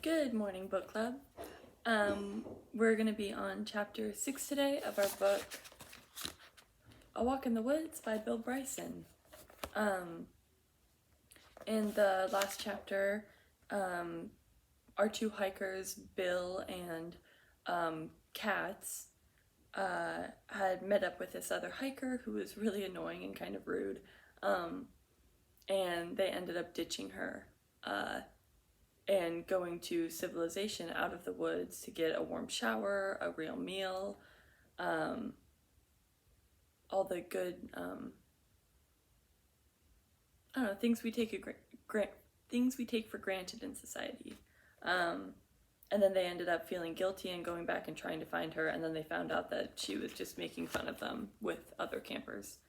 Good morning, book club. We're going to be on chapter 6 today of our book, A Walk in the Woods by Bill Bryson. In the last chapter, our two hikers, Bill and Katz, had met up with this other hiker who was really annoying and kind of rude, and they ended up ditching her and going to civilization out of the woods to get a warm shower, a real meal, all the good, things we take for granted in society. And then they ended up feeling guilty and going back and trying to find her, and then they found out that she was just making fun of them with other campers.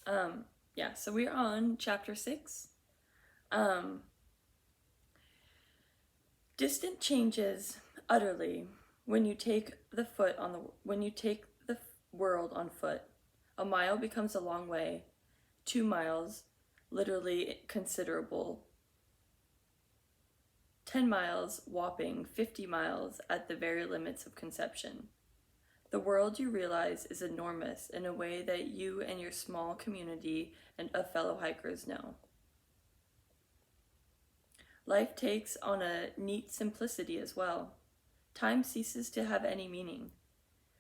So we're on chapter 6. Distant changes utterly when you take the world on foot. A mile becomes a long way. 2 miles, literally considerable. 10 miles, whopping. 50 miles at the very limits of conception. The world, you realize, is enormous in a way that you and your small community of fellow hikers know. Life takes on a neat simplicity as well. Time ceases to have any meaning.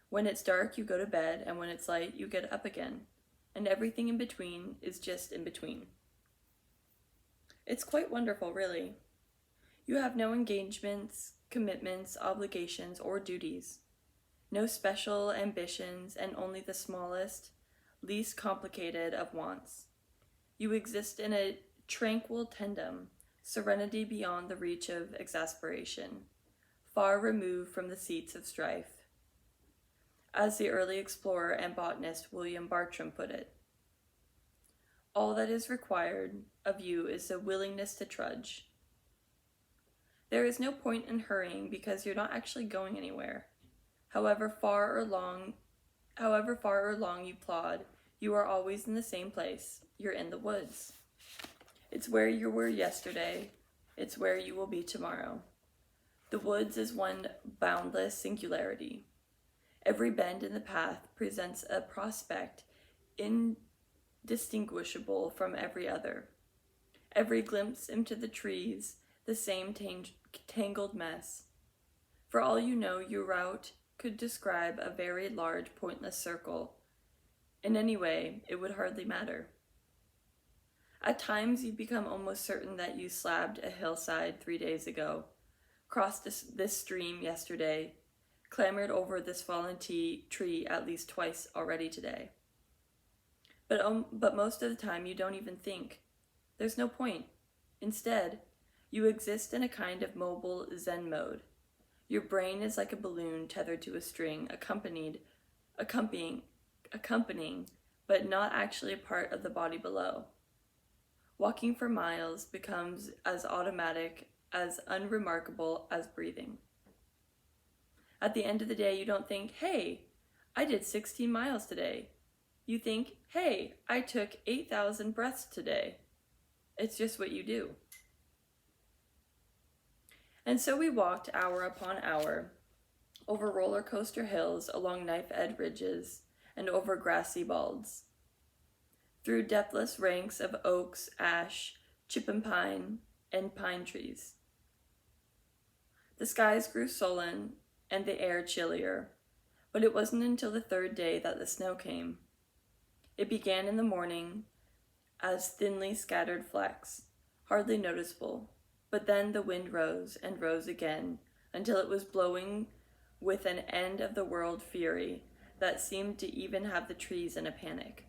When it's dark, you go to bed, and when it's light, you get up again, and everything in between is just in between. It's quite wonderful, really. You have no engagements, commitments, obligations, or duties. No special ambitions, and only the smallest, least complicated of wants. You exist in a tranquil tandem, serenity beyond the reach of exasperation, far removed from the seats of strife. As the early explorer and botanist William Bartram put it, all that is required of you is a willingness to trudge. There is no point in hurrying because you're not actually going anywhere. However far or long you plod, you are always in the same place. You're in the woods. It's where you were yesterday. It's where you will be tomorrow. The woods is one boundless singularity. Every bend in the path presents a prospect indistinguishable from every other. Every glimpse into the trees, the same tangled mess. For all you know, your route could describe a very large, pointless circle. In any way, it would hardly matter. At times, you become almost certain that you slabbed a hillside 3 days ago, crossed this stream yesterday, clambered over this fallen tree at least twice already today. But most of the time, you don't even think. There's no point. Instead, you exist in a kind of mobile Zen mode. Your brain is like a balloon tethered to a string, accompanying, but not actually a part of the body below. Walking for miles becomes as automatic, as unremarkable as breathing. At the end of the day, you don't think, hey, I did 16 miles today. You think, hey, I took 8,000 breaths today. It's just what you do. And so we walked hour upon hour, over roller coaster hills, along knife-edged ridges, and over grassy balds, through depthless ranks of oaks, ash, chippendine, and pine trees. The skies grew sullen and the air chillier, but it wasn't until the 3rd day that the snow came. It began in the morning as thinly scattered flecks, hardly noticeable, but then the wind rose and rose again until it was blowing with an end-of-the-world fury that seemed to even have the trees in a panic.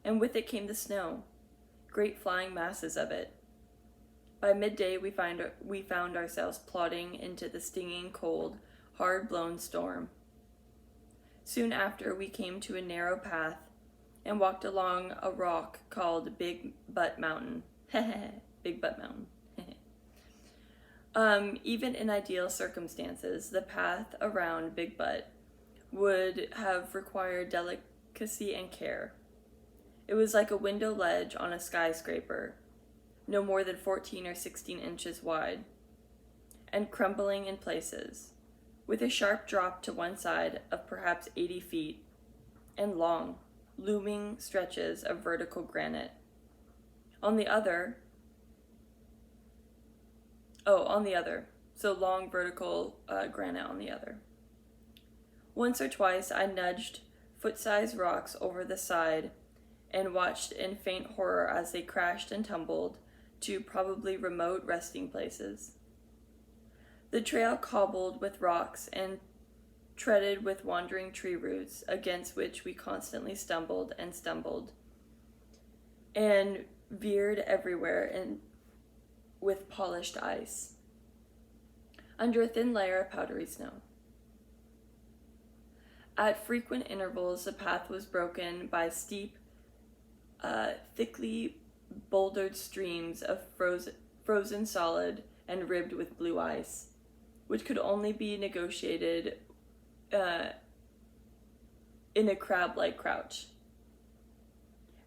And with it came the snow, great flying masses of it. By midday, we found ourselves plodding into the stinging cold, hard-blown storm. Soon after, we came to a narrow path and walked along a rock called Big Butt Mountain. Big Butt Mountain. Even in ideal circumstances, the path around Big Butt would have required delicacy and care. It was like a window ledge on a skyscraper, no more than 14 or 16 inches wide. and crumbling in places, with a sharp drop to one side of perhaps 80 feet, and long, looming stretches of vertical granite. On the other, so long vertical granite on the other. Once or twice I nudged foot-sized rocks over the side and watched in faint horror as they crashed and tumbled to probably remote resting places. The trail cobbled with rocks and treaded with wandering tree roots against which we constantly stumbled and veered everywhere and with polished ice, under a thin layer of powdery snow. At frequent intervals, the path was broken by steep, thickly bouldered streams of frozen solid and ribbed with blue ice, which could only be negotiated in a crab-like crouch.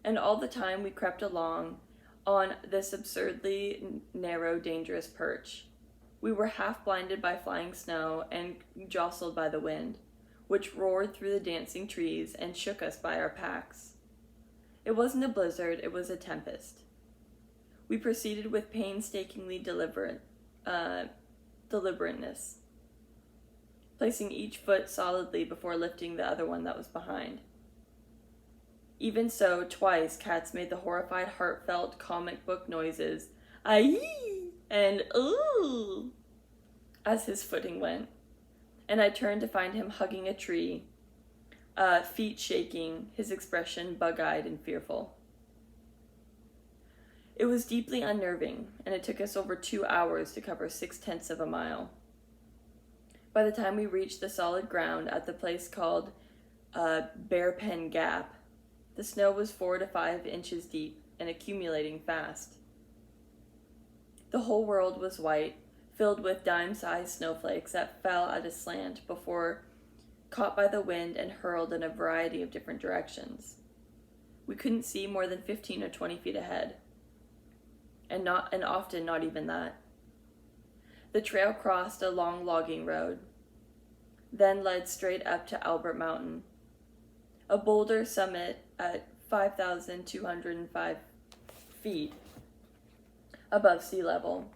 And all the time we crept along on this absurdly narrow, dangerous perch. We were half blinded by flying snow and jostled by the wind, which roared through the dancing trees and shook us by our packs. It wasn't a blizzard, it was a tempest. We proceeded with painstakingly deliberateness, placing each foot solidly before lifting the other one that was behind. Even so, twice Katz made the horrified, heartfelt comic book noises, "Aye!" and "Ooh!" as his footing went, and I turned to find him hugging a tree, feet shaking, his expression bug-eyed and fearful. It was deeply unnerving, and it took us over 2 hours to cover 6/10 of a mile. By the time we reached the solid ground at the place called Bear Pen Gap, the snow was 4 to 5 inches deep and accumulating fast. The whole world was white, filled with dime-sized snowflakes that fell at a slant before caught by the wind and hurled in a variety of different directions. We couldn't see more than 15 or 20 feet ahead, and often not even that. The trail crossed a long logging road, then led straight up to Albert Mountain, a boulder summit at 5,205 feet above sea level,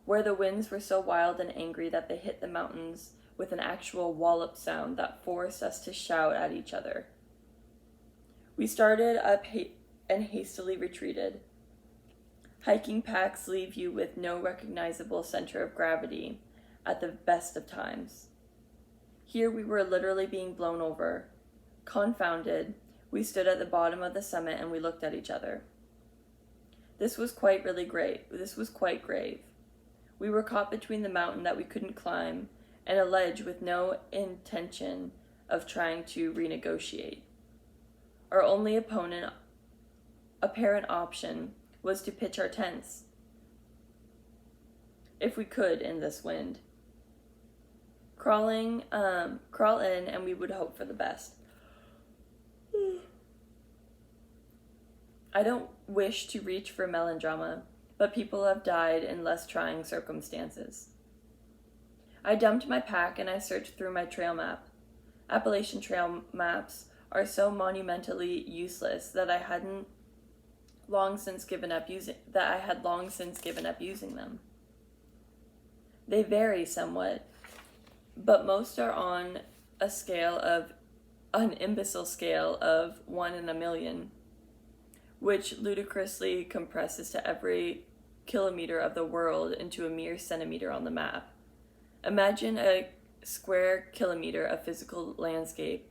where the winds were so wild and angry that they hit the mountains with an actual wallop sound that forced us to shout at each other. We started up and hastily retreated. Hiking packs leave you with no recognizable center of gravity at the best of times. Here we were literally being blown over. Confounded, we stood at the bottom of the summit and we looked at each other. This was quite grave. We were caught between the mountain that we couldn't climb and a ledge with no intention of trying to renegotiate. Our only apparent option was to pitch our tents, if we could in this wind. Crawl in and we would hope for the best. I don't wish to reach for melodrama, but people have died in less trying circumstances. I dumped my pack and I searched through my trail map. Appalachian Trail maps are so monumentally useless that I had long since given up using them. They vary somewhat, but most are on an imbecile scale of 1 in a million, which ludicrously compresses to every kilometer of the world into a mere centimeter on the map. Imagine a square kilometer of physical landscape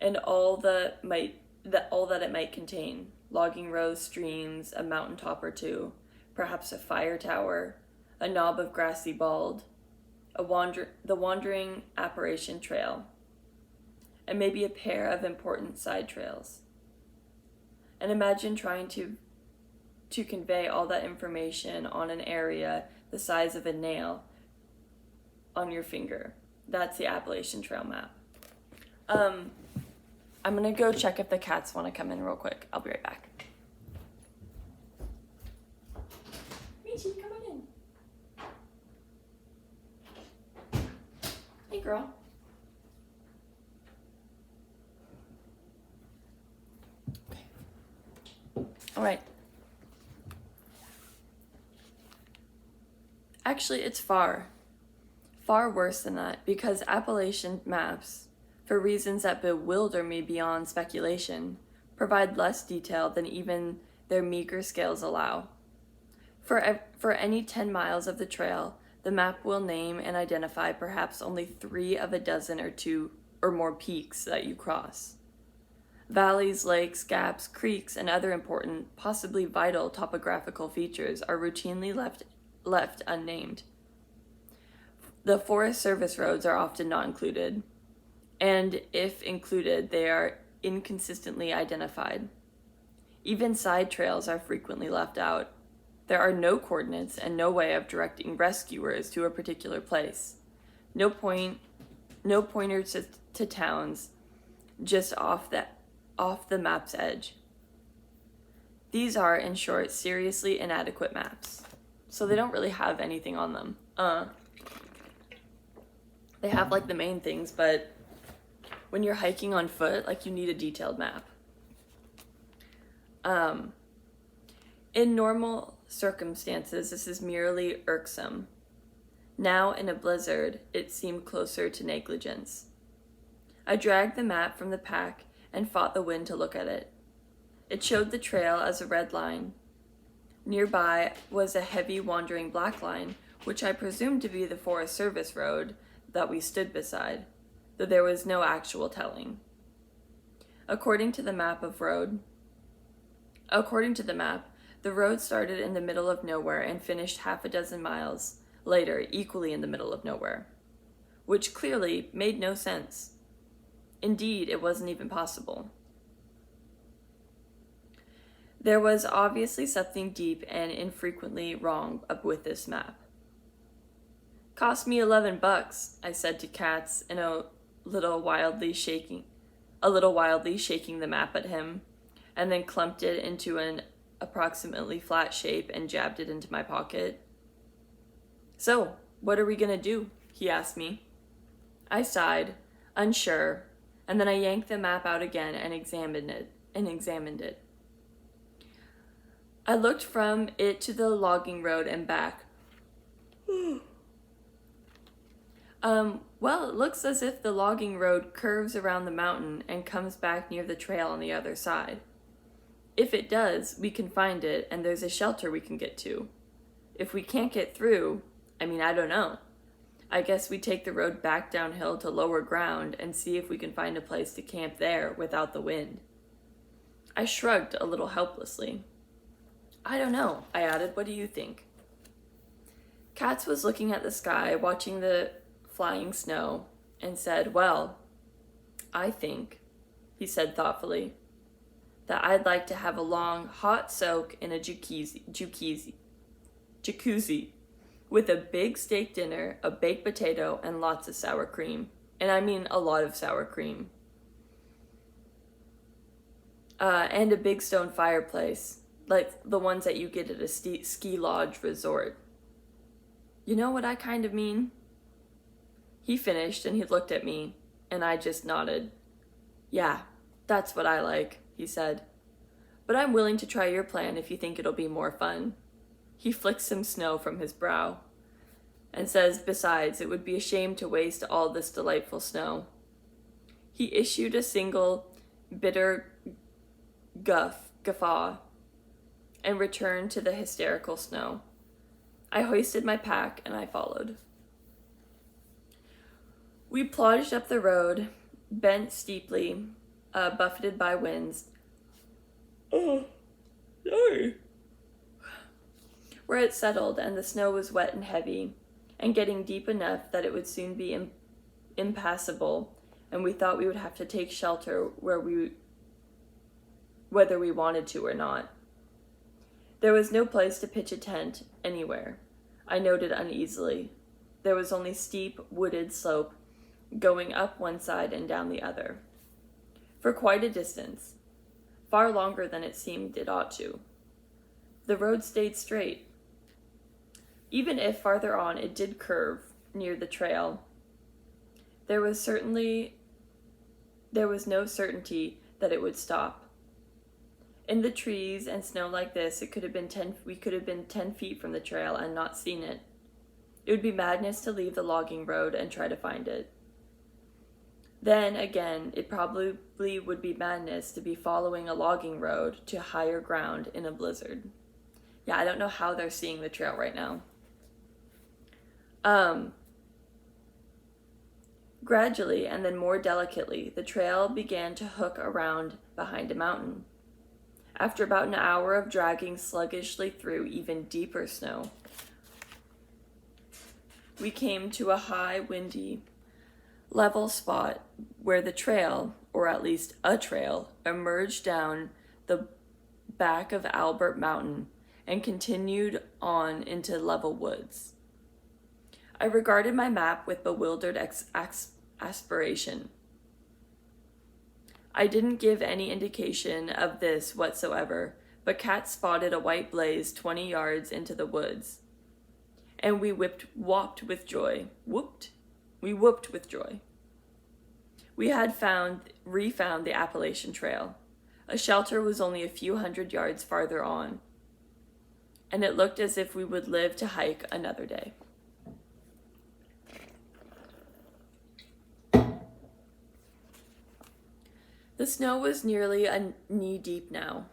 and all that it might contain: logging rows, streams, a mountaintop or two, perhaps a fire tower, a knob of grassy bald, the wandering Appalachian Trail, and maybe a pair of important side trails. And imagine trying to convey all that information on an area the size of a nail on your finger. That's the Appalachian Trail map. I'm gonna go check if the cats want to come in real quick. I'll be right back. Michi, come on in. girl. All right. Actually, it's far worse than that, because Appalachian maps, for reasons that bewilder me beyond speculation, provide less detail than even their meager scales allow. For any 10 miles of the trail, the map will name and identify perhaps only 3 of a dozen or 2 or more peaks that you cross. Valleys, lakes, gaps, creeks, and other important, possibly vital topographical features are routinely left unnamed. The Forest Service roads are often not included, and if included, they are inconsistently identified. Even side trails are frequently left out. There are no coordinates and no way of directing rescuers to a particular place. No pointers to towns, just off the map's edge. These are, in short, seriously inadequate maps. So they don't really have anything on them. They have like the main things, but when you're hiking on foot, like, you need a detailed map. In normal circumstances, this is merely irksome. Now, in a blizzard, it seemed closer to negligence. I dragged the map from the pack and fought the wind to look at it. It showed the trail as a red line. Nearby was a heavy wandering black line, which I presumed to be the Forest Service road that we stood beside, though there was no actual telling. According to the map, the road started in the middle of nowhere and finished half a dozen miles later, equally in the middle of nowhere, which clearly made no sense. Indeed, it wasn't even possible. There was obviously something deep and infrequently wrong with this map. "Cost me $11, I said to Katz, in a little wildly shaking the map at him, and then clumped it into an approximately flat shape and jabbed it into my pocket. "So, what are we gonna do?" he asked me. I sighed, unsure, and then I yanked the map out again and examined it. I looked from it to the logging road and back. Well, it looks as if the logging road curves around the mountain and comes back near the trail on the other side. If it does, we can find it, and there's a shelter we can get to. If we can't get through, I don't know. I guess we take the road back downhill to lower ground and see if we can find a place to camp there without the wind. I shrugged a little helplessly. "I don't know," I added. "What do you think?" Katz was looking at the sky, watching the flying snow, and said, "Well, I think," he said thoughtfully, "that I'd like to have a long, hot soak in a jacuzzi, with a big steak dinner, a baked potato, and lots of sour cream. And I mean a lot of sour cream. And a big stone fireplace, like the ones that you get at a ski lodge resort. You know what I kind of mean?" He finished and he looked at me, and I just nodded. "Yeah, that's what I like," he said. "But I'm willing to try your plan if you think it'll be more fun." He flicks some snow from his brow and says, besides, it would be a shame to waste all this delightful snow. He issued a single bitter guffaw and returned to the hysterical snow. I hoisted my pack and I followed. We plodded up the road, bent steeply, buffeted by winds. Oh, sorry. Where it settled, and the snow was wet and heavy, and getting deep enough that it would soon be impassable, and we thought we would have to take shelter whether we wanted to or not. There was no place to pitch a tent anywhere, I noted uneasily. There was only steep, wooded slope, going up one side and down the other, for quite a distance, far longer than it seemed it ought to. The road stayed straight. Even if farther on it did curve near the trail, There was no certainty that it would stop. In the trees and snow like this, we could have been 10 feet from the trail and not seen it. It would be madness to leave the logging road and try to find it. Then again, it probably would be madness to be following a logging road to higher ground in a blizzard. Yeah, I don't know how they're seeing the trail right now. Gradually, and then more delicately, the trail began to hook around behind a mountain. After about an hour of dragging sluggishly through even deeper snow, we came to a high, windy, level spot where the trail, or at least a trail, emerged down the back of Albert Mountain and continued on into level woods. I regarded my map with bewildered aspiration. I didn't give any indication of this whatsoever, but Kat spotted a white blaze 20 yards into the woods, and we whooped with joy. We whooped with joy. We had refound the Appalachian Trail. A shelter was only a few hundred yards farther on, and it looked as if we would live to hike another day. The snow was nearly knee deep now.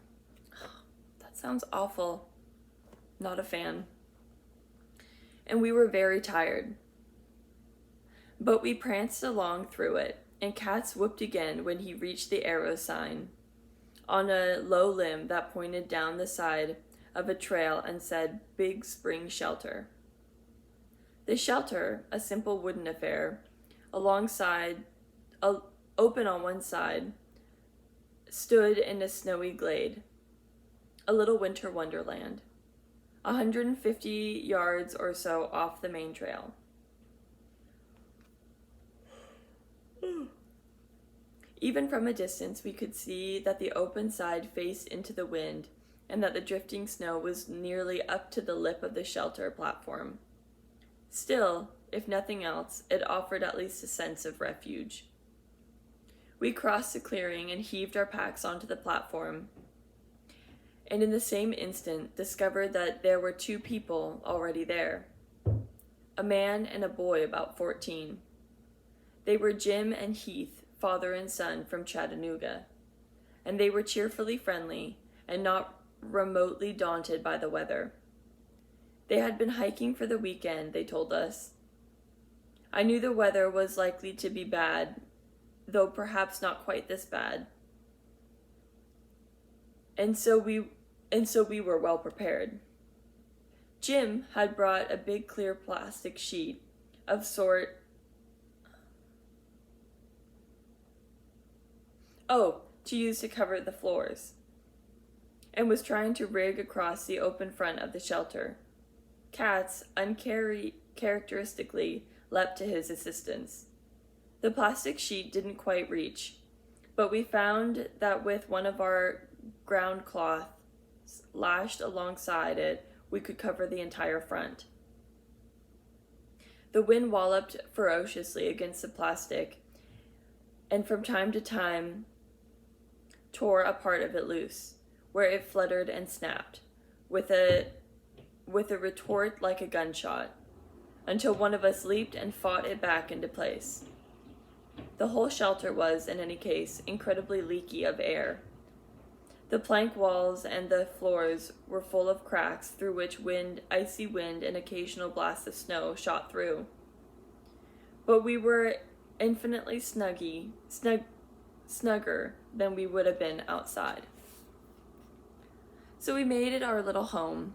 That sounds awful. Not a fan. And we were very tired. But we pranced along through it, and Katz whooped again when he reached the arrow sign on a low limb that pointed down the side of a trail and said Big Spring Shelter. The shelter, a simple wooden affair, open on one side, stood in a snowy glade, a little winter wonderland, 150 yards or so off the main trail. Even from a distance, we could see that the open side faced into the wind and that the drifting snow was nearly up to the lip of the shelter platform. Still, if nothing else, it offered at least a sense of refuge. We crossed the clearing and heaved our packs onto the platform, and in the same instant discovered that there were 2 people already there, a man and a boy about 14. They were Jim and Heath, father and son from Chattanooga, and they were cheerfully friendly and not remotely daunted by the weather. They had been hiking for the weekend, they told us. I knew the weather was likely to be bad, though perhaps not quite this bad. And so we were well prepared. Jim had brought a big clear plastic sheet of sort to use to cover the floors, and was trying to rig across the open front of the shelter. Katz uncharacteristically leapt to his assistance. The plastic sheet didn't quite reach, but we found that with one of our ground cloths lashed alongside it, we could cover the entire front. The wind walloped ferociously against the plastic, and from time to time tore a part of it loose, where it fluttered and snapped, with a retort like a gunshot, until one of us leaped and fought it back into place. The whole shelter was, in any case, incredibly leaky of air. The plank walls and the floors were full of cracks through which icy wind and occasional blasts of snow shot through. But we were infinitely snugger than we would have been outside. So we made it our little home,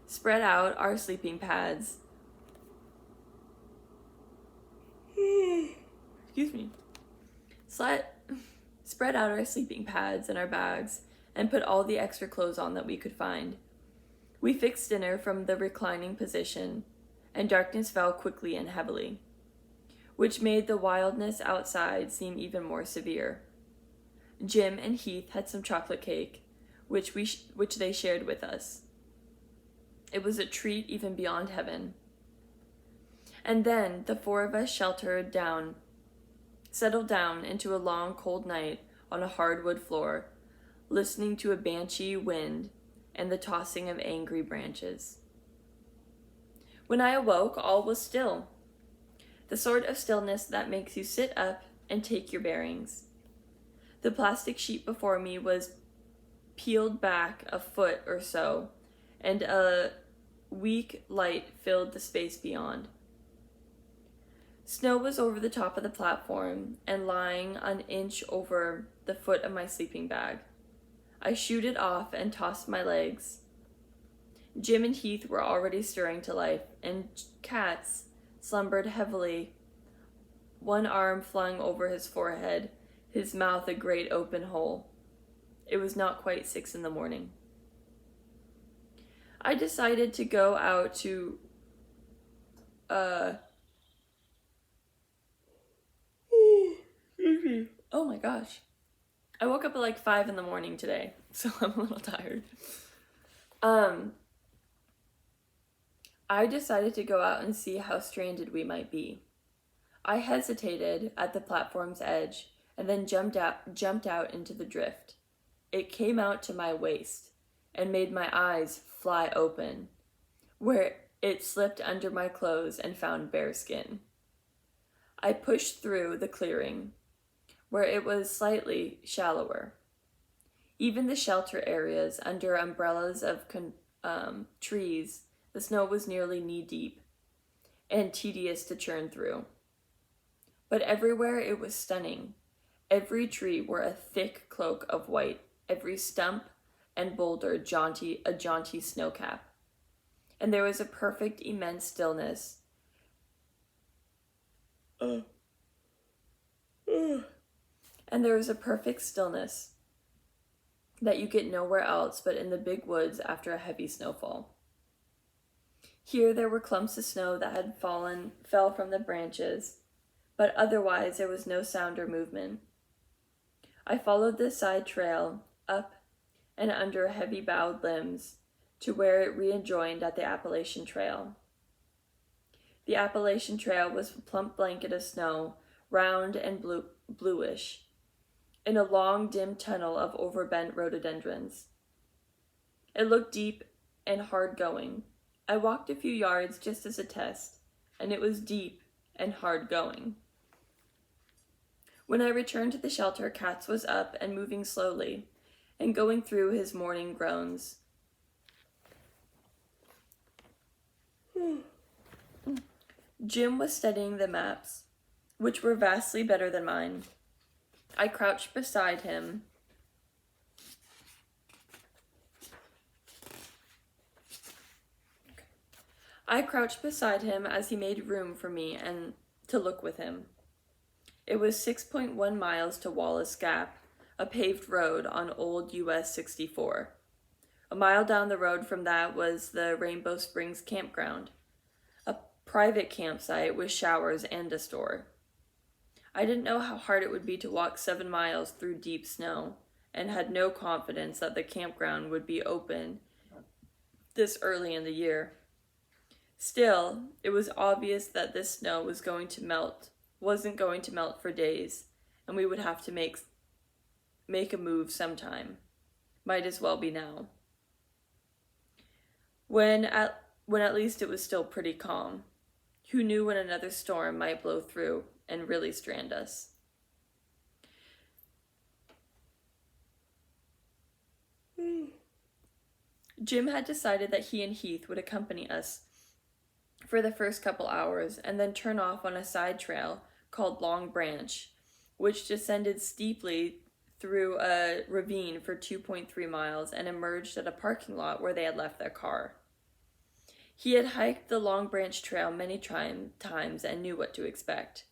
spread out our sleeping pads, spread out our sleeping pads and our bags, and put all the extra clothes on that we could find. We fixed dinner from the reclining position, and darkness fell quickly and heavily, which made the wildness outside seem even more severe. Jim and Heath had some chocolate cake, which they shared with us. It was a treat even beyond heaven. And then the four of us settled down into a long, cold night on a hardwood floor, listening to a banshee wind and the tossing of angry branches. When I awoke, all was still. The sort of stillness that makes you sit up and take your bearings. The plastic sheet before me was peeled back a foot or so, and a weak light filled the space beyond. Snow was over the top of the platform and lying an inch over the foot of my sleeping bag. I shooed it off and tossed my legs. Jim and Heath were already stirring to life, and Katz slumbered heavily, one arm flung over his forehead, his mouth a great open hole. It was not quite 6 a.m. I decided to go out to oh my gosh. I woke up at like 5 a.m. today, so I'm a little tired. I decided to go out and see how stranded we might be. I hesitated at the platform's edge and then jumped out into the drift. It came out to my waist and made my eyes fly open, where it slipped under my clothes and found bare skin. I pushed through the clearing, where it was slightly shallower. Even the shelter areas under umbrellas of trees, the snow was nearly knee-deep and tedious to churn through. But everywhere it was stunning. Every tree wore a thick cloak of white, every stump and boulder a jaunty snowcap. And there was a perfect, immense stillness. And there was a perfect stillness that you get nowhere else but in the big woods after a heavy snowfall. Here there were clumps of snow that had fell from the branches, but otherwise there was no sound or movement. I followed the side trail up and under heavy bowed limbs to where it rejoined at the Appalachian Trail. The Appalachian Trail was a plump blanket of snow, round and bluish, in a long, dim tunnel of overbent rhododendrons. It looked deep and hard going. I walked a few yards just as a test, and it was deep and hard going. When I returned to the shelter, Katz was up and moving slowly, and going through his morning groans. Jim was studying the maps, which were vastly better than mine. I crouched beside him. As he made room for me and to look with him. It was 6.1 miles to Wallace Gap, a paved road on old US 64. A mile down the road from that was the Rainbow Springs campground, a private campsite with showers and a store. I didn't know how hard it would be to walk 7 miles through deep snow, and had no confidence that the campground would be open this early in the year. Still, it was obvious that this snow wasn't going to melt for days, and we would have to make a move sometime. Might as well be now. When at least it was still pretty calm. Who knew when another storm might blow through and really strand us? Jim had decided that he and Heath would accompany us for the first couple hours and then turn off on a side trail called Long Branch, which descended steeply through a ravine for 2.3 miles and emerged at a parking lot where they had left their car. He had hiked the Long Branch Trail many times and knew what to expect.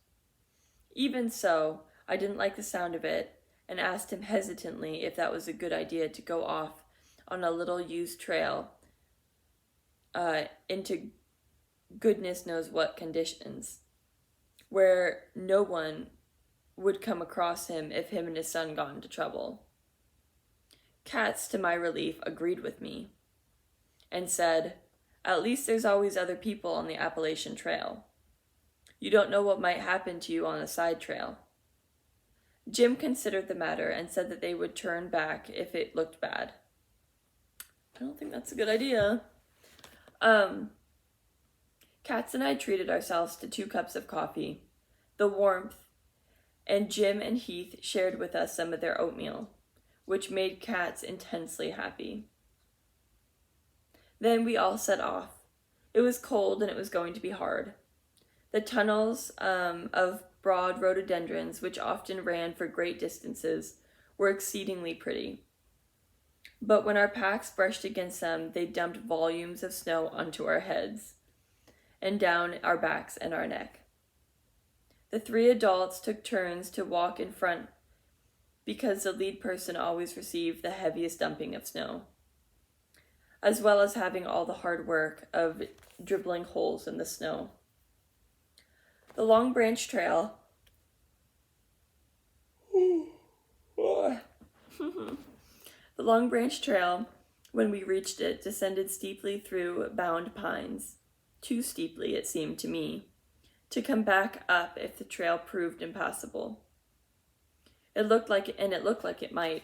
Even so, I didn't like the sound of it and asked him hesitantly if that was a good idea to go off on a little used trail into goodness knows what conditions, where no one would come across him if him and his son got into trouble. Katz, to my relief, agreed with me and said, "At least there's always other people on the Appalachian Trail." You don't know what might happen to you on a side trail. Jim considered the matter and said that they would turn back if it looked bad. I don't think that's a good idea. Katz and I treated ourselves to 2 cups of coffee, the warmth, and Jim and Heath shared with us some of their oatmeal, which made Katz intensely happy. Then we all set off. It was cold and it was going to be hard. The tunnels of broad rhododendrons, which often ran for great distances, were exceedingly pretty. But when our packs brushed against them, they dumped volumes of snow onto our heads and down our backs and our neck. The 3 adults took turns to walk in front because the lead person always received the heaviest dumping of snow, as well as having all the hard work of dribbling holes in the snow. The Long Branch Trail The Long Branch Trail, when we reached it, descended steeply through bound pines. Too steeply, it seemed to me, to come back up if the trail proved impassable. It looked like it might.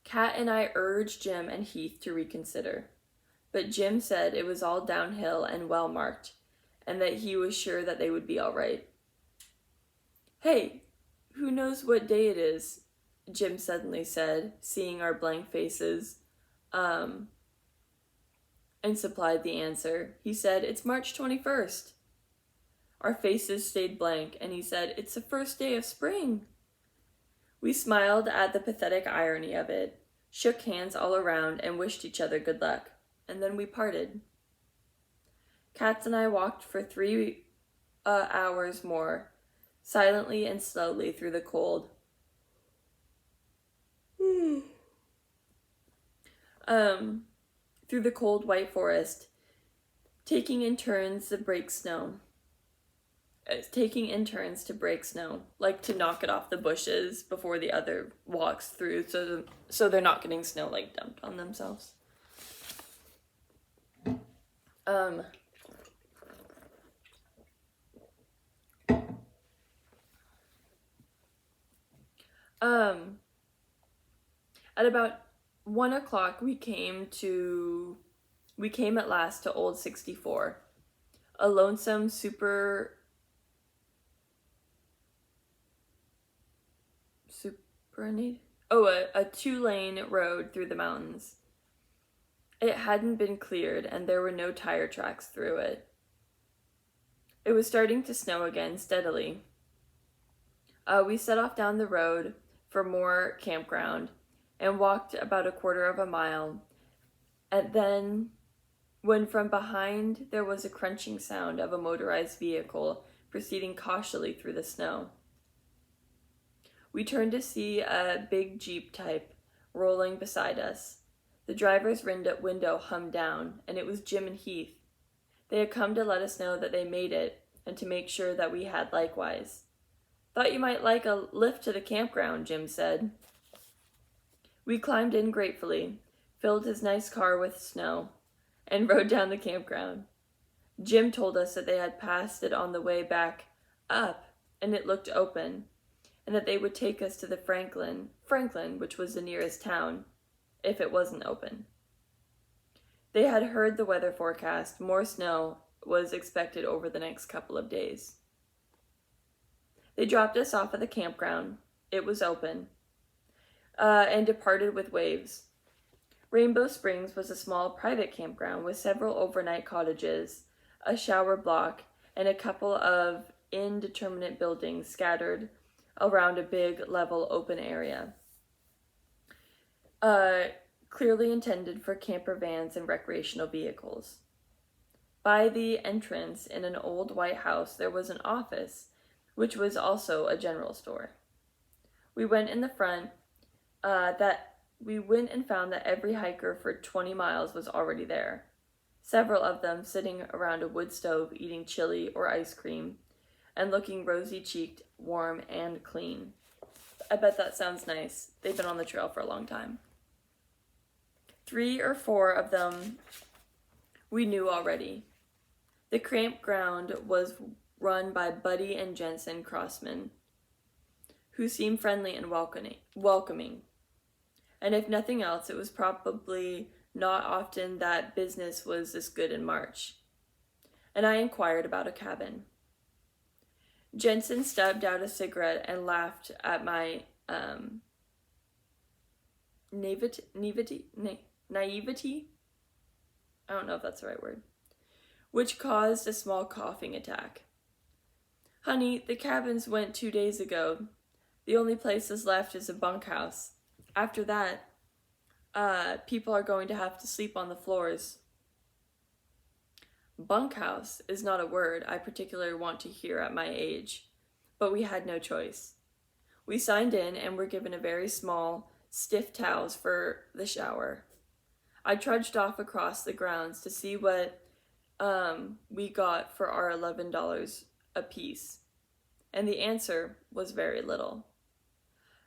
Kat and I urged Jim and Heath to reconsider, but Jim said it was all downhill and well marked, and that he was sure that they would be all right. Hey, who knows what day it is? Jim suddenly said, seeing our blank faces, and supplied the answer. He said, "It's March 21st. Our faces stayed blank, and he said, "It's the first day of spring." We smiled at the pathetic irony of it, shook hands all around, and wished each other good luck, and then we parted. Katz and I walked for 3 hours more, silently and slowly through the cold. Through the cold white forest, taking in turns to break snow, like to knock it off the bushes before the other walks through, so they're not getting snow like dumped on themselves. At about 1 o'clock, we came at last to Old 64, a lonesome a 2-lane road through the mountains. It hadn't been cleared, and there were no tire tracks through it. It was starting to snow again, steadily. We set off down the road for more campground, and walked about a quarter of a mile, and then, when from behind there was a crunching sound of a motorized vehicle proceeding cautiously through the snow. We turned to see a big Jeep type rolling beside us. The driver's window hummed down, and it was Jim and Heath. They had come to let us know that they made it, and to make sure that we had likewise. "Thought you might like a lift to the campground," Jim said. We climbed in gratefully, filled his nice car with snow, and rode down the campground. Jim told us that they had passed it on the way back up, and it looked open, and that they would take us to the Franklin, which was the nearest town, if it wasn't open. They had heard the weather forecast. More snow was expected over the next couple of days. They dropped us off at the campground. It was open. And departed with waves. Rainbow Springs was a small private campground with several overnight cottages, a shower block, and a couple of indeterminate buildings scattered around a big, level, open area. Clearly intended for camper vans and recreational vehicles. By the entrance, in an old white house, there was an office, which was also a general store. We went in the front. We went and found that every hiker for 20 miles was already there, several of them sitting around a wood stove eating chili or ice cream and looking rosy-cheeked, warm, and clean. I bet that sounds nice. They've been on the trail for a long time. 3 or 4 of them we knew already. The campground was run by Buddy and Jensen Crossman, who seemed friendly and welcoming. And if nothing else, it was probably not often that business was this good in March. And I inquired about a cabin. Jensen stubbed out a cigarette and laughed at my naivety? I don't know if that's the right word. Which caused a small coughing attack. Honey, the cabins went 2 days ago. The only places left is a bunkhouse. After that, people are going to have to sleep on the floors. Bunkhouse is not a word I particularly want to hear at my age, but we had no choice. We signed in and were given a very small, stiff towels for the shower. I trudged off across the grounds to see what we got for our $11 apiece, and the answer was very little.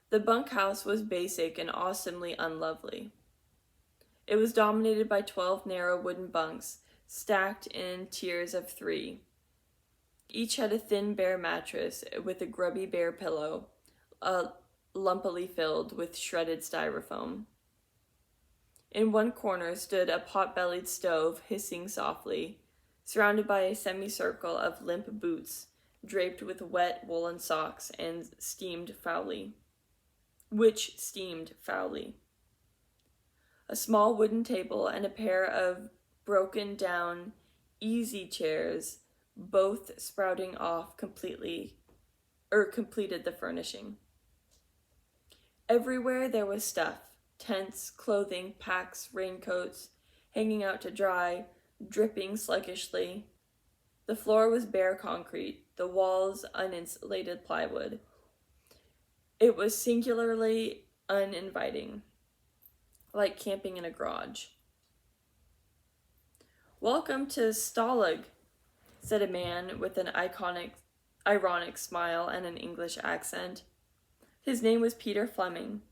The bunkhouse was basic and awesomely unlovely. It was dominated by 12 narrow wooden bunks stacked in tiers of 3. Each had a thin bare mattress with a grubby bare pillow, lumpily filled with shredded styrofoam. In one corner stood a pot-bellied stove hissing softly, surrounded by a semicircle of limp boots draped with wet woolen socks and steamed foully. A small wooden table and a pair of broken down easy chairs, both sprouting off completed the furnishing. Everywhere there was stuff, tents, clothing, packs, raincoats, hanging out to dry, dripping sluggishly. The floor was bare concrete, the walls uninsulated plywood. It was singularly uninviting, like camping in a garage. "Welcome to Stalag," said a man with an ironic smile and an English accent. His name was Peter Fleming.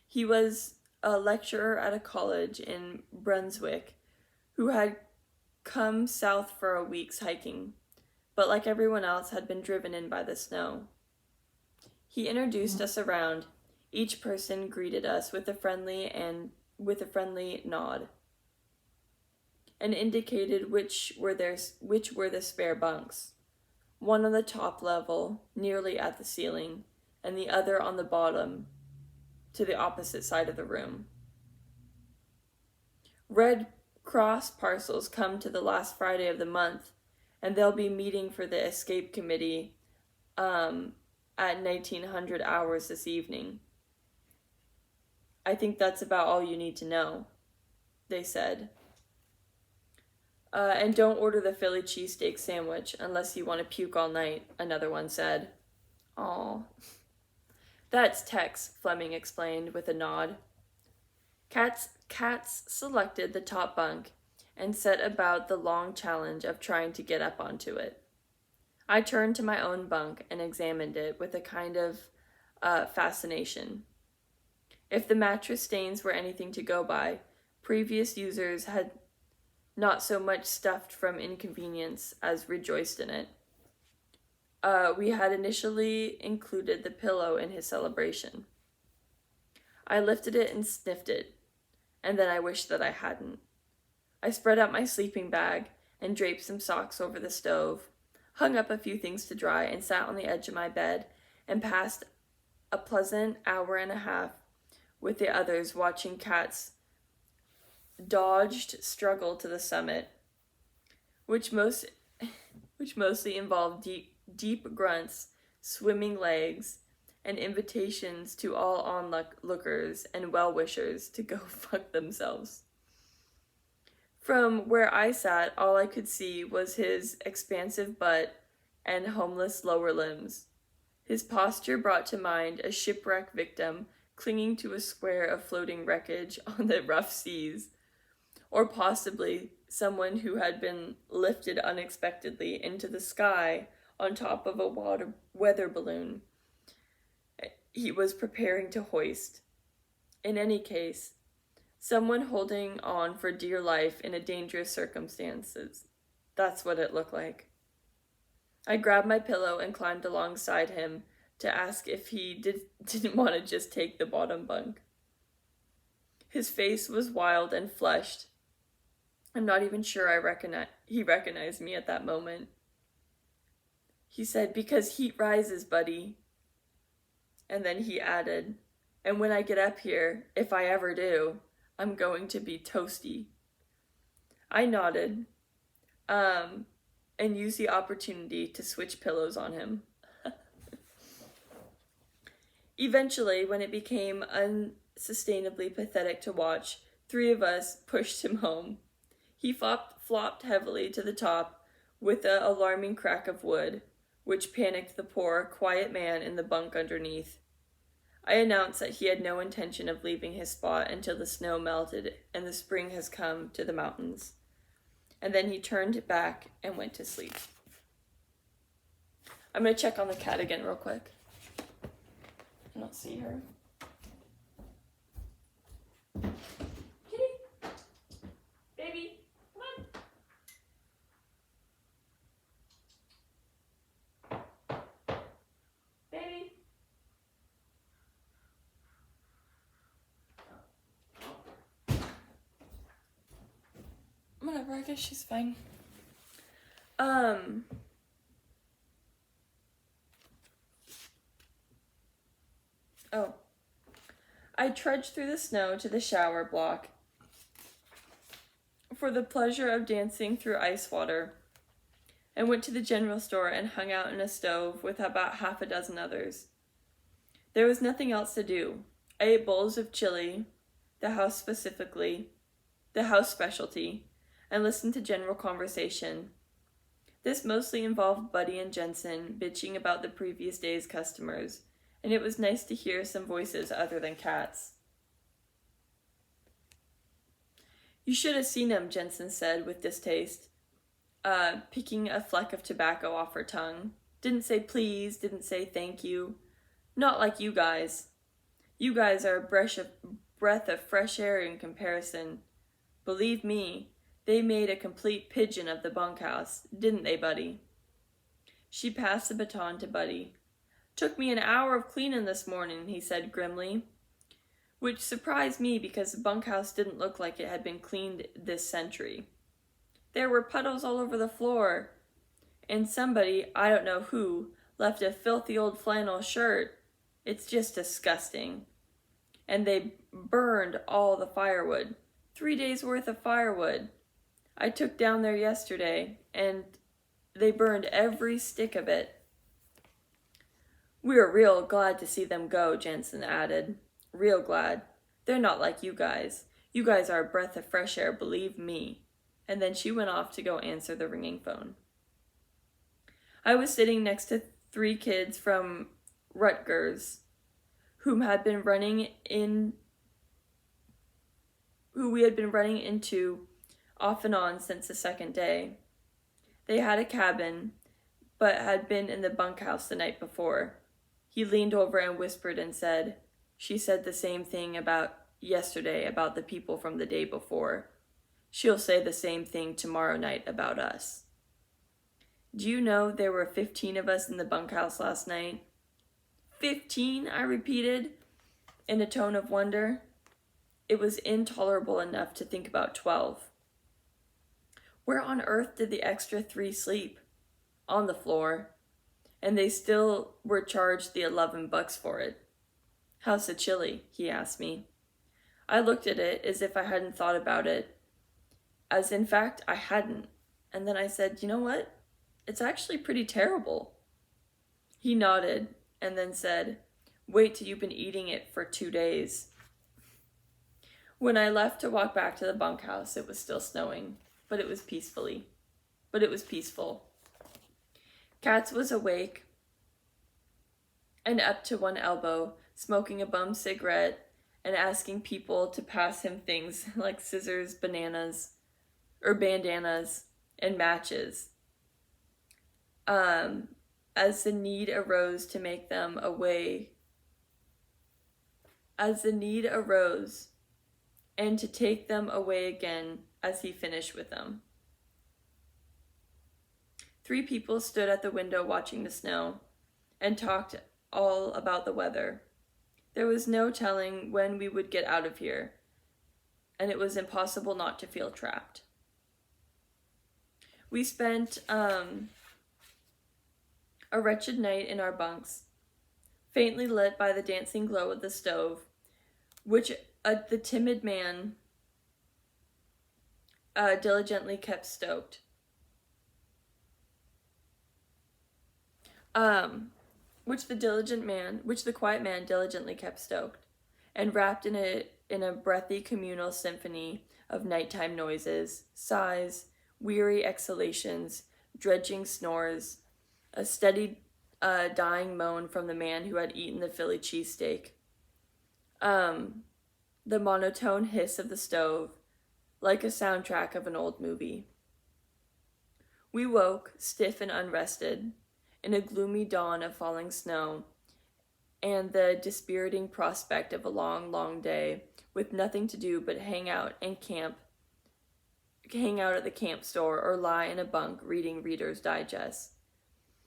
He was a lecturer at a college in Brunswick who had come south for a week's hiking, but like everyone else had been driven in by the snow. He introduced us around. Each person greeted us with a friendly nod, and indicated which were the spare bunks, one on the top level, nearly at the ceiling, and the other on the bottom, to the opposite side of the room. Red Cross parcels come to the last Friday of the month, and they'll be meeting for the escape committee at 1900 hours this evening. I think that's about all you need to know, they said. And don't order the Philly cheesesteak sandwich unless you want to puke all night, another one said. Aw. That's Tex, Fleming explained with a nod. Katz selected the top bunk and set about the long challenge of trying to get up onto it. I turned to my own bunk and examined it with a kind of fascination. If the mattress stains were anything to go by, previous users had not so much stuffed from inconvenience as rejoiced in it. We had initially included the pillow in his celebration. I lifted it and sniffed it, and then I wished that I hadn't. I spread out my sleeping bag and draped some socks over the stove, hung up a few things to dry, and sat on the edge of my bed and passed a pleasant hour and a half with the others watching Katz dodged struggle to the summit, which mostly involved deep grunts, swimming legs, and invitations to all onlookers and well-wishers to go fuck themselves. From where I sat, all I could see was his expansive butt and homeless lower limbs. His posture brought to mind a shipwreck victim clinging to a square of floating wreckage on the rough seas, or possibly someone who had been lifted unexpectedly into the sky on top of a weather balloon he was preparing to hoist. In any case, someone holding on for dear life in a dangerous circumstances. That's what it looked like. I grabbed my pillow and climbed alongside him to ask if he didn't want to just take the bottom bunk. His face was wild and flushed. I'm not even sure he recognized me at that moment. He said, "Because heat rises, buddy." And then he added, "And when I get up here, if I ever do, I'm going to be toasty." I nodded, and used the opportunity to switch pillows on him. Eventually, when it became unsustainably pathetic to watch, 3 of us pushed him home. He flopped heavily to the top with an alarming crack of wood, which panicked the poor, quiet man in the bunk underneath. I announced that he had no intention of leaving his spot until the snow melted and the spring has come to the mountains. And then he turned back and went to sleep. I'm going to check on the cat again real quick. I don't see her. Kitty! Baby! Come on! Baby! Whatever, I guess she's fine. I trudged through the snow to the shower block for the pleasure of dancing through ice water, and went to the general store and hung out in a stove with about half a dozen others. There was nothing else to do. I ate bowls of chili, the house specialty, and listened to general conversation. This mostly involved Buddy and Jensen bitching about the previous day's customers, and it was nice to hear some voices other than Kat's. "You should have seen him," Jensen said with distaste, picking a fleck of tobacco off her tongue. "Didn't say please, didn't say thank you. Not like you guys. You guys are a breath of fresh air in comparison. Believe me, they made a complete pigeon of the bunkhouse, didn't they, Buddy?" She passed the baton to Buddy. "Took me an hour of cleaning this morning," he said grimly, which surprised me because the bunkhouse didn't look like it had been cleaned this century. There were puddles all over the floor, and somebody, I don't know who, left a filthy old flannel shirt. It's just disgusting. And they burned all the firewood. 3 days worth of firewood. I took down there yesterday, and they burned every stick of it. "We were real glad to see them go," Jensen added. "Real glad. They're not like you guys. You guys are a breath of fresh air, believe me." And then she went off to go answer the ringing phone. I was sitting next to 3 kids from Rutgers who we had been running into off and on since the second day. They had a cabin, but had been in the bunkhouse the night before. He leaned over and whispered and said, "She said the same thing about yesterday about the people from the day before. She'll say the same thing tomorrow night about us." "Do you know there were 15 of us in the bunkhouse last night?" 15, I repeated, in a tone of wonder. It was intolerable enough to think about 12. Where on earth did the extra 3 sleep? On the floor. And they still were charged the $11 for it. "How's the chili?" he asked me. I looked at it as if I hadn't thought about it, as in fact I hadn't. And then I said, "You know what? It's actually pretty terrible." He nodded and then said, "Wait till you've been eating it for 2 days." When I left to walk back to the bunkhouse, it was still snowing, but it was peaceful. Katz was awake and up to one elbow, smoking a bum cigarette and asking people to pass him things like scissors, bandanas, and matches. As the need arose and to take them away again as he finished with them. 3 people stood at the window watching the snow and talked all about the weather. There was no telling when we would get out of here, and it was impossible not to feel trapped. We spent a wretched night in our bunks, faintly lit by the dancing glow of the stove, which the timid man diligently kept stoked. Which the quiet man diligently kept stoked, and wrapped in a breathy communal symphony of nighttime noises, sighs, weary exhalations, dredging snores, a steady dying moan from the man who had eaten the Philly cheesesteak, the monotone hiss of the stove, like a soundtrack of an old movie. We woke, stiff and unrested, in a gloomy dawn of falling snow, and the dispiriting prospect of a long, long day, with nothing to do but hang out at the camp store or lie in a bunk reading Reader's Digest,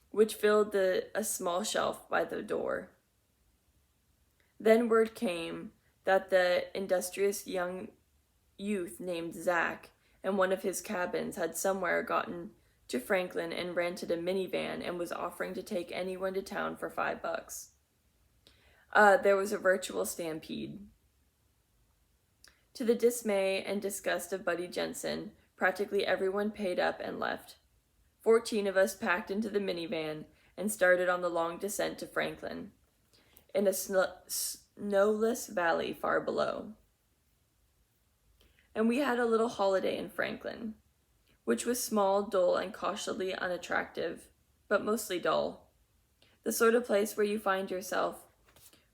which filled a small shelf by the door. Then word came that the industrious young youth named Zach and one of his cabins had somewhere gotten to Franklin and rented a minivan and was offering to take anyone to town for $5. There was a virtual stampede. To the dismay and disgust of Buddy Jensen, practically everyone paid up and left. 14 of us packed into the minivan and started on the long descent to Franklin, in a snowless valley far below. And we had a little holiday in Franklin, which was small, dull, and cautiously unattractive, but mostly dull. The sort of place where you find yourself,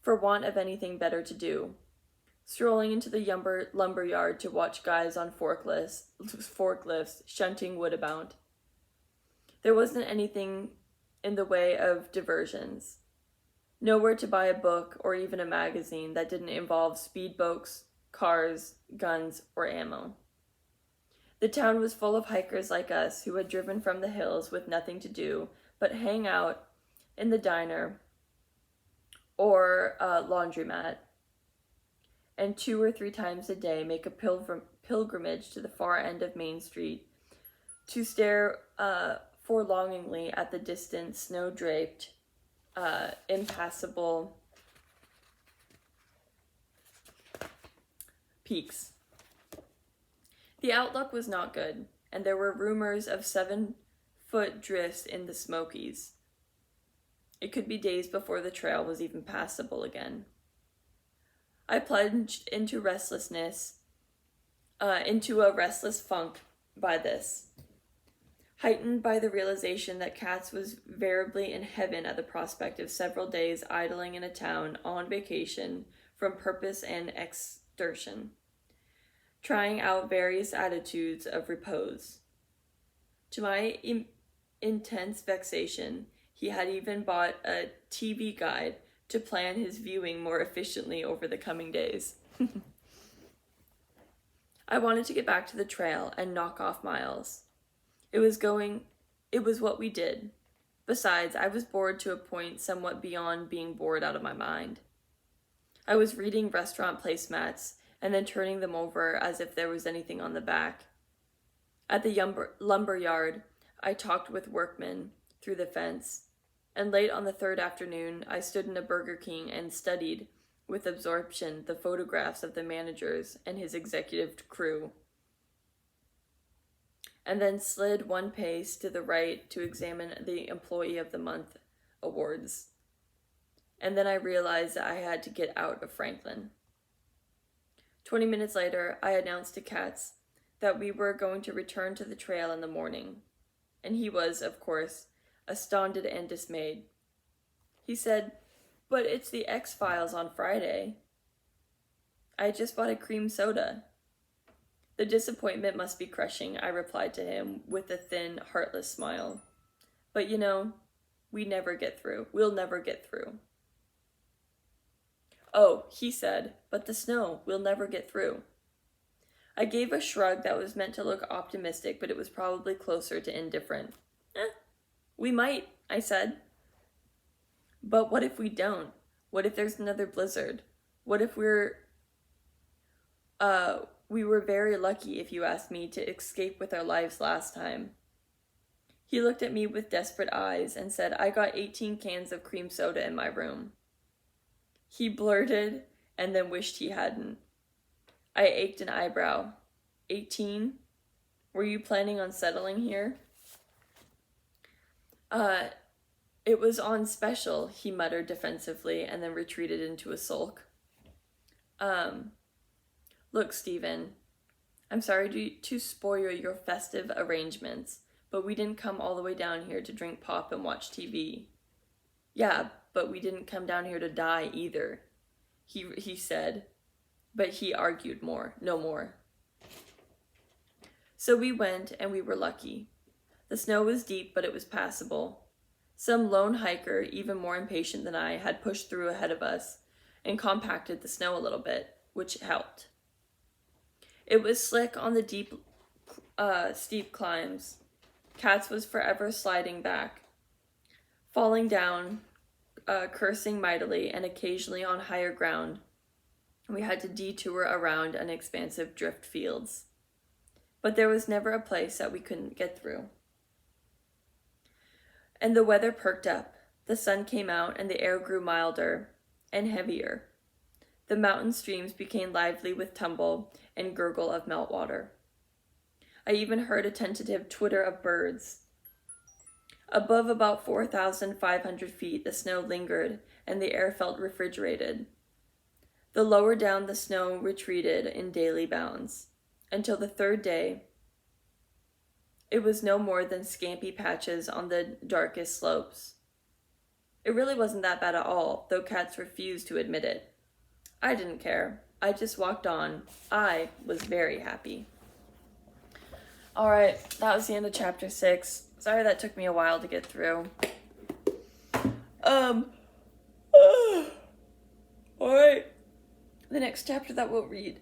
for want of anything better to do, strolling into the lumber yard to watch guys on forklifts shunting wood about. There wasn't anything in the way of diversions. Nowhere to buy a book or even a magazine that didn't involve speedboats, cars, guns, or ammo. The town was full of hikers like us who had driven from the hills with nothing to do but hang out in the diner or laundromat, and 2 or 3 times a day make a pilgrimage to the far end of Main Street to stare forlongingly at the distant, snow-draped, impassable peaks. The outlook was not good, and there were rumors of 7-foot drifts in the Smokies. It could be days before the trail was even passable again. I plunged into a restless funk by this, heightened by the realization that Katz was veritably in heaven at the prospect of several days idling in a town on vacation from purpose and exertion, trying out various attitudes of repose. To my intense vexation, he had even bought a TV guide to plan his viewing more efficiently over the coming days. I wanted to get back to the trail and knock off miles. It was what we did. Besides, I was bored to a point somewhat beyond being bored out of my mind. I was reading restaurant placemats and then turning them over as if there was anything on the back. At the lumber yard, I talked with workmen through the fence, and late on the 3rd afternoon, I stood in a Burger King and studied, with absorption, the photographs of the managers and his executive crew, and then slid one pace to the right to examine the Employee of the Month awards. And then I realized that I had to get out of Franklin. 20 minutes later, I announced to Katz that we were going to return to the trail in the morning, and he was, of course, astounded and dismayed. He said, "But it's the X-Files on Friday." I just bought a cream soda. "The disappointment must be crushing," I replied to him with a thin, heartless smile. "But we'll never get through. "Oh," he said, "but the snow, we'll never get through." I gave a shrug that was meant to look optimistic, but it was probably closer to indifferent. We might, I said. But what if we don't? What if there's another blizzard? What if we were very lucky, if you asked me, to escape with our lives last time. He looked at me with desperate eyes and said, I got 18 cans of cream soda in my room. He blurted and then wished he hadn't. I ached an eyebrow. 18? Were you planning on settling here? It was on special, he muttered defensively and then retreated into a sulk. Look, Stephen, I'm sorry to spoil your festive arrangements, but we didn't come all the way down here to drink pop and watch TV. Yeah, but we didn't come down here to die either, he said, but he argued no more. So we went, and we were lucky. The snow was deep, but it was passable. Some lone hiker, even more impatient than I, had pushed through ahead of us and compacted the snow a little bit, which helped. It was slick on the steep climbs. Katz was forever sliding back, falling down, cursing mightily, and occasionally on higher ground. We had to detour around unexpansive drift fields. But there was never a place that we couldn't get through. And the weather perked up. The sun came out, and the air grew milder and heavier. The mountain streams became lively with tumble and gurgle of meltwater. I even heard a tentative twitter of birds. Above about 4,500 feet, the snow lingered, and the air felt refrigerated. The lower down the snow retreated in daily bounds, until the third day, it was no more than scampy patches on the darkest slopes. It really wasn't that bad at all, though Katz refused to admit it. I didn't care. I just walked on. I was very happy. Alright, that was the end of chapter 6. Sorry that took me a while to get through. Alright. The next chapter that we'll read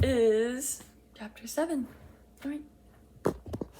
is chapter 7. Alright.